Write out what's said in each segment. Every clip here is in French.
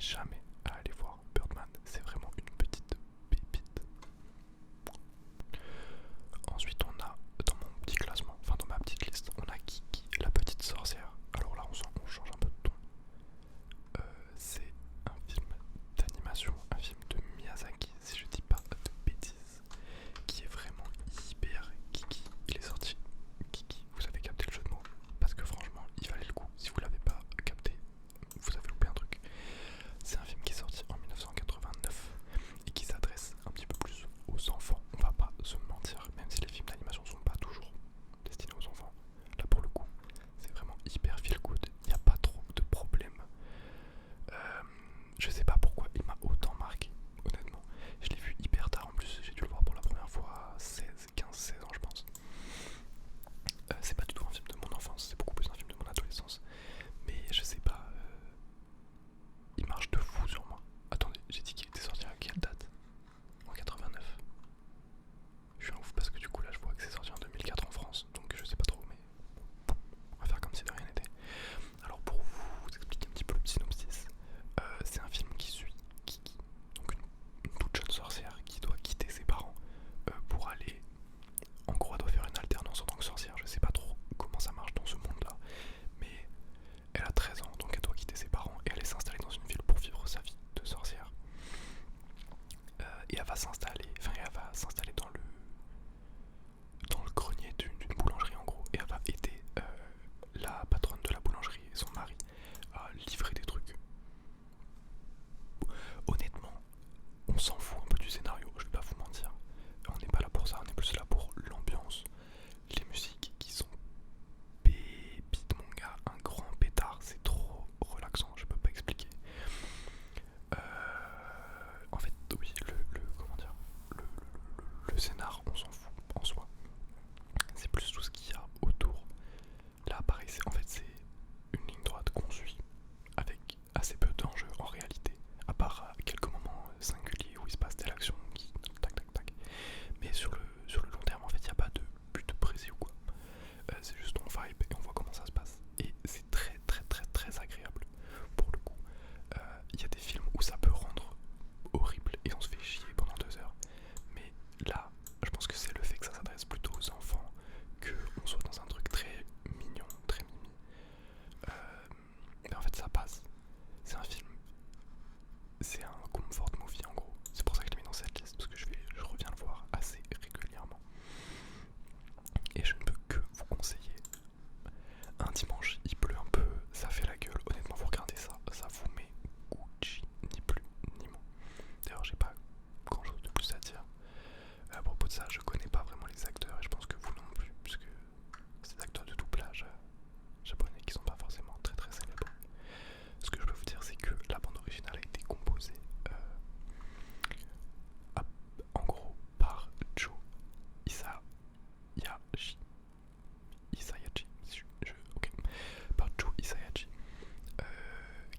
jamais à aller voir Birdman, c'est vraiment une petite pépite. Ensuite on a dans mon petit classement, enfin dans ma petite liste, on a Kiki, la petite sorcière. Alors là on change un peu de ton. C'est un film d'animation, un film de Miyazaki, si je dis pas de bêtises, qui est vraiment hyper Kiki. Il est sorti, Kiki, vous avez capté le jeu de mots, parce que franchement il valait le coup. Si vous l'avez pas capté, vous avez loupé un truc. C'est un film qui est sorti en 1989 et qui s'adresse un petit peu plus aux enfants. On va pas se mentir, même si les films d'animation sont pas toujours destinés aux enfants. Là pour le coup, c'est vraiment hyper feel good. Il n'y a pas trop de problèmes. Je sais pas pourquoi il m'a autant marqué, honnêtement. Je l'ai vu hyper tard en plus. J'ai dû le voir pour la première fois à 16 ans, je pense. C'est pas du tout un film de mon enfance, c'est beaucoup plus un film de mon adolescence. Mais je sais pas. Il marche de fou sur moi. Attendez, j'ai dit qu'il était sorti à quelle date? En 89. Je suis un ouf parce que du coup là je vois que c'est sorti en 2004 en France, donc je sais pas trop, mais on va faire comme si de rien n'était. Alors pour vous expliquer un petit peu le synopsis, c'est un film qui suit Kiki, donc une toute jeune sorcière qui doit quitter ses parents pour aller, en gros elle doit faire une alternance en tant que sorcière. Je sais pas trop comment ça marche dans ce monde là, mais elle a 13 ans, donc elle doit quitter ses parents et aller s'installer dans une ville pour vivre sa vie de sorcière. Et elle va s'installer dans le grenier d'une boulangerie en gros. Et elle va aider la patronne de la boulangerie et son mari à livrer des trucs. Honnêtement, on s'en fout un peu du scénario, je vais pas vous mentir. On n'est pas là pour ça, on est plus là pour l'ambiance, les musiques qui sont pépite mon gars, un grand pétard, c'est trop relaxant, je peux pas expliquer. En fait, oui, comment dire, le scénar, on s'en fout en soi. C'est plus tout ce qu'il y a autour. Là, pareil, c'est une ligne droite qu'on suit avec assez peu d'enjeux en réalité, à part quelques moments singuliers où il se passe telle action qui tac tac tac. Mais sur le long terme, en fait, il n'y a pas de but précis ou quoi. C'est juste on vibe et on voit comment ça se passe. Et c'est très très très très agréable pour le coup. Il y a des films où ça peut rendre horrible et on se fait chier pendant 2 heures. Mais là, je pense que c'est le fait que ça s'adresse plutôt aux enfants, qu'on soit dans un truc très mignon, très mimi. Mais en fait ça passe. C'est un film, c'est un comfort movie en gros. C'est pour ça que je l'ai mis dans cette liste, parce que je reviens le voir assez régulièrement. Et je ne peux que vous conseiller. Un dimanche, il pleut un peu, ça fait la gueule. Honnêtement, vous regardez ça, ça vous met Gucci, ni plus ni moins. D'ailleurs, j'ai pas grand chose de plus à dire. À propos de ça, je connais pas vraiment les acteurs et je pense que vous non plus, puisque c'est des acteurs de doublage japonais qui sont pas forcément très très célèbres. Ce que je peux vous dire, c'est que la bande originale a été composée en gros par Joe Isayashi. Ok. Par Joe Isayashi,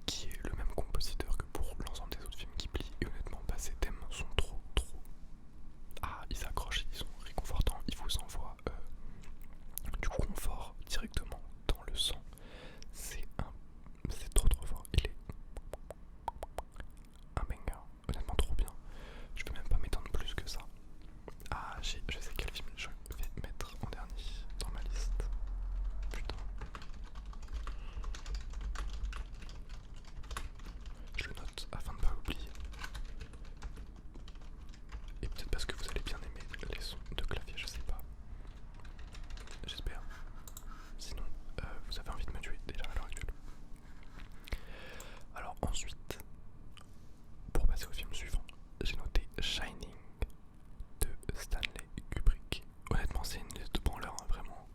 qui est le même compositeur que pour l'ensemble des autres films Ghibli. Et honnêtement, ces thèmes sont trop. Ah, ils s'accrochent, ils sont réconfortants, ils vous envoient du confort directement dans le sang. C'est trop fort. Il est un banger, honnêtement trop bien. Je peux même pas m'étendre plus que ça. Ah, je sais quel film je vais mettre en dernier dans ma liste. Putain. Je le note afin de ne pas l'oublier. Et peut-être parce que vous allez bien aimer les sons de clavier, je sais pas. J'espère. Sinon, vous avez envie de me tuer déjà à l'heure actuelle. Alors ensuite, pour passer au film suivant, j'ai noté Shining de Stanley Kubrick. Honnêtement, c'est une liste de branleurs, hein, vraiment.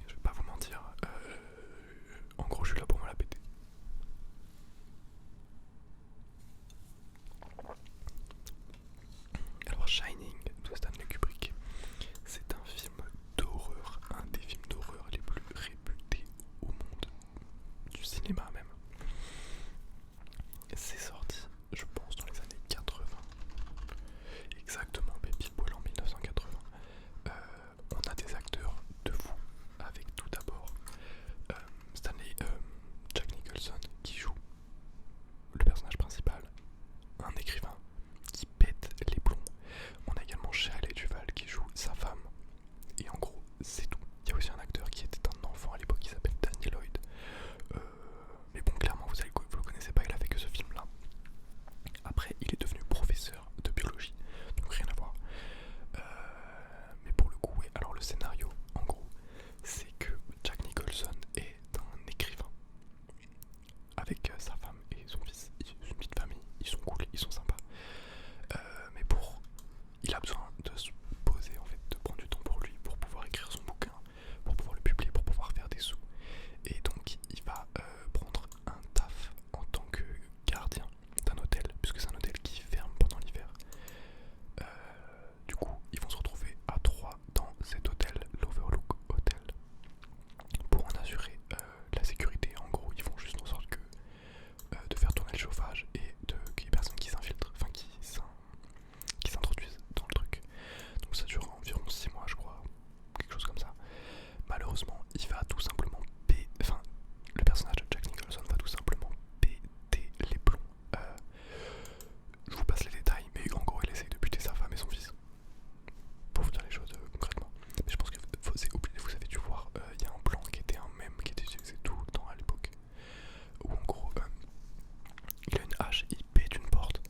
Je vais pas vous mentir. En gros, je suis là pour me la péter. Alors Shining de Stanley Kubrick, c'est un film d'horreur, un des films d'horreur les plus réputés au monde du cinéma même. avec sa femme et son fils. Ils sont une petite famille, ils sont cool, ils sont sympas. Mais il a besoin de se poser en fait, de prendre du temps pour lui, pour pouvoir écrire son bouquin, pour pouvoir le publier, pour pouvoir faire des sous. Et donc il va prendre un taf en tant que gardien d'un hôtel, puisque c'est un hôtel qui ferme pendant l'hiver. Du coup, ils vont se retrouver à 3 dans cet hôtel, l'Overlook Hotel, pour en assurer la sécurité. En gros, ils font juste en sorte que de faire tourner le chauffage et qu'il n'y ait personne qui s'infiltre, enfin qui s'introduisent dans le truc. Donc ça dure environ 6 mois, je crois, quelque chose comme ça. Malheureusement, il va tout simplement le personnage de Jack Nicholson va tout simplement péter les plombs. Je vous passe les détails, mais en gros, il essaye de buter sa femme et son fils. Pour vous dire les choses concrètement. Mais je pense que vous avez dû voir, il y a un plan qui était un mème qui était utilisé tout le temps à l'époque. Où en gros, il a une hache, il pète une porte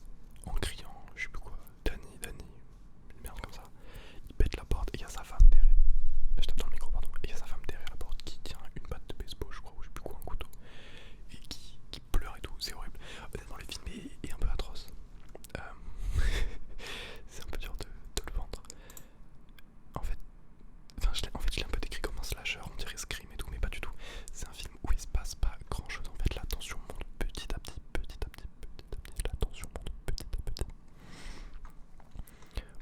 en criant, je sais plus quoi, Danny, une merde comme ça. Il pète la porte et il y a sa femme derrière. Je tape dans le micro, pardon. Et il y a sa femme derrière la porte qui tient une batte de baseball, je crois, ou je sais plus quoi, un couteau. Et qui pleure et tout, c'est horrible. Honnêtement, le film est un peu atroce. C'est un peu dur de le vendre. En fait, je l'ai un peu décrit comme un slasher, on dirait Scream et tout, mais pas du tout. C'est un film où il se passe pas grand chose. En fait, la tension monte petit à petit, petit à petit, petit à petit. La tension monte petit à petit.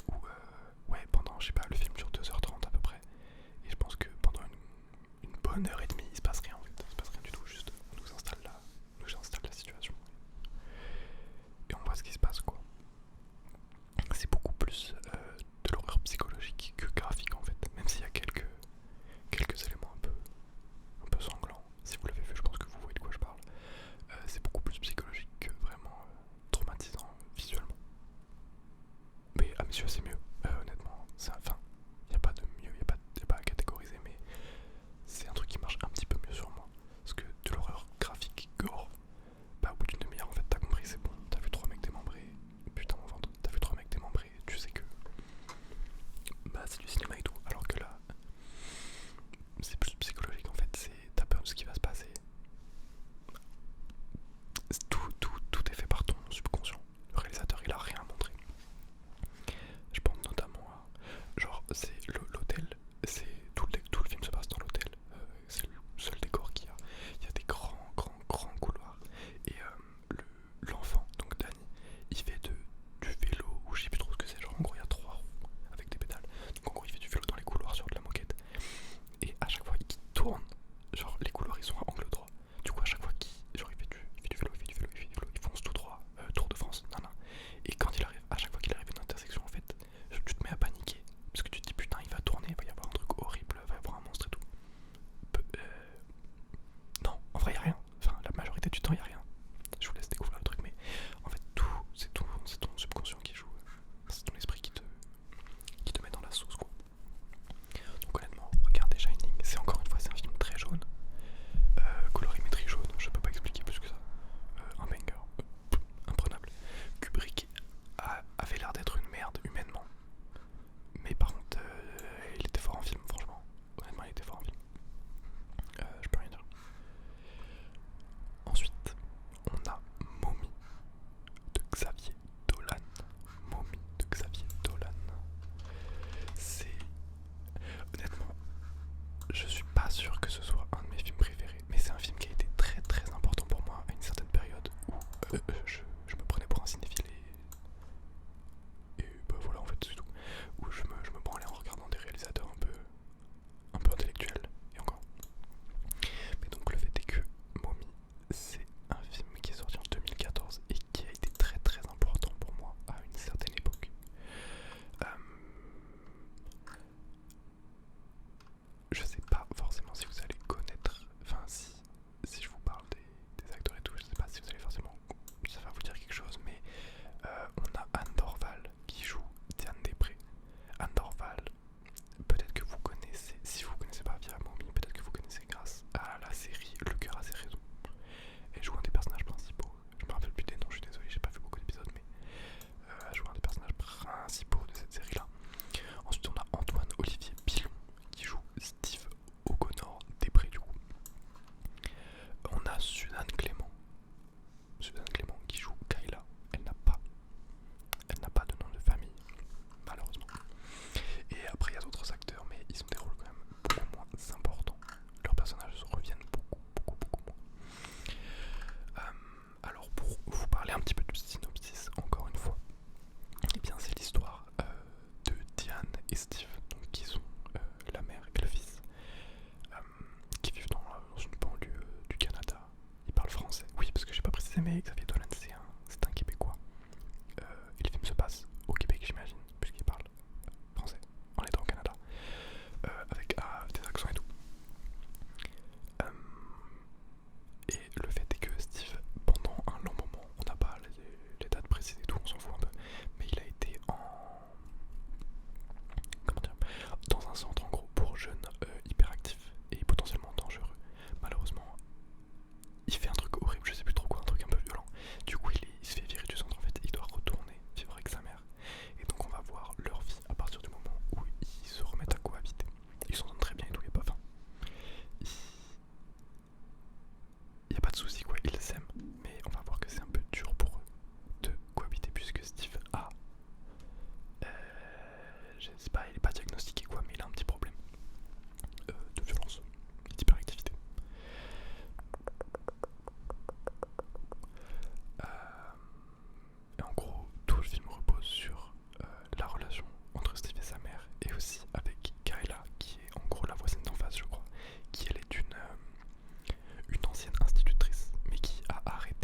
Ou ouais, pendant, je sais pas, le film dure 2h30 à peu près. Et je pense que pendant une bonne heure et demie, il se passe rien en fait. Il se passe rien du tout, juste on nous installe la situation. Et on voit ce qui se passe quoi. C'est beaucoup plus de l'horreur psychologique que graphique en fait, même s'il y a quelques éléments un peu sanglants. Si vous l'avez vu, je pense que vous voyez de quoi je parle. C'est beaucoup plus psychologique que vraiment traumatisant visuellement. Mais à mes yeux c'est mieux, honnêtement. Il n'y a pas de mieux, il n'y a pas à catégoriser, mais c'est un truc qui marche un petit peu mieux sur moi. Parce que de l'horreur graphique, gore, bah au bout d'une demi-heure en fait t'as compris, c'est bon, t'as vu 3 mecs démembrés, putain mon ventre, t'as vu 3 mecs démembrés, tu sais que bah c'est du cinéma et tout, alors que là c'est plus psychologique en fait, t'as peur de ce qui va se passer. Tout est fait par ton subconscient. Le réalisateur il a rien montré. Je pense notamment à genre c'est l'hôtel, c'est tout le film se passe dans l'hôtel, c'est le seul décor qu'il y a. Il y a des grands couloirs et l'enfant, donc Danny, il fait du vélo ou je sais plus trop ce que c'est, genre en gros il y a 3 roues avec des pédales. Donc en gros il fait du vélo dans les couloirs sur de la moquette. Et à chaque fois qu'il tourne, genre les couloirs ils sont à angle droit. Du coup à chaque fois qu'il fait du vélo, il fonce tout droit, Tour de France, nan. Et quand à chaque fois qu'il arrive à une intersection en fait, tu te mets à paniquer. Parce que tu te dis putain il va tourner, il va y avoir un truc horrible, il va y avoir un monstre et tout. Non, en vrai y a rien. Enfin la majorité du temps y a rien. Je vous laisse découvrir le truc, mais en fait c'est ton subconscient qui joue. C'est ton esprit qui te met dans la sauce quoi. Donc honnêtement, regardez Shining, c'est encore une fois c'est un film très jaune, colorimétrie jaune, je peux pas expliquer plus que ça, un banger, imprenable. Kubrick avait l'air d'être une merde humainement, mais par contre il était fort en film, franchement, honnêtement il était fort en film, je peux rien dire. Ensuite, on a Mommy de Xavier Dolan. Mommy de Xavier Dolan. C'est honnêtement, je suis pas sûr que ce soit un de mes films préférés, mais c'est un film qui a été très très important pour moi à une certaine période où je me prenais pour un cinéphile et bah voilà en fait c'est tout. Où je me branlais en regardant des réalisateurs un peu intellectuels et encore. Mais donc le fait est que Mommy c'est un film qui est sorti en 2014 et qui a été très très important pour moi à une certaine époque. Je sais pas forcément si vous allez connaître, enfin si je vous parle des acteurs et tout, je sais pas si vous allez forcément aimez Xavier Dolan, c'est un Québécois. Et le film se passe au Québec, j'imagine, puisqu'il parle français en étant au Canada, avec des accents et tout. Et le fait est que Steve, pendant un long moment, on n'a pas les dates précises et tout, on s'en fout un peu, mais il a été comment dire, dans un centre en gros pour jeunes hyperactifs et potentiellement dangereux. Malheureusement, il fait un truc horrible, je sais plus trop quoi, un truc un peu violent. Du coup, il se fait virer du centre en fait, il doit retourner vivre avec sa mère. Et donc, on va voir leur vie à partir du moment où ils se remettent à cohabiter. Ils s'entendent très bien et tout, il n'y a pas faim. Il n'y a pas de soucis quoi, ils s'aiment, mais on va voir que c'est un peu dur pour eux de cohabiter puisque Steve a, je sais pas, il est pas diagnostiqué quoi, mais il a un petit problème de violence et d'hyperactivité. Et en gros, tout le film repose sur la relation entre Steve et sa mère et aussi avec Kayla qui est en gros la voisine d'en face je crois, qui elle est une ancienne institutrice mais qui a arrêté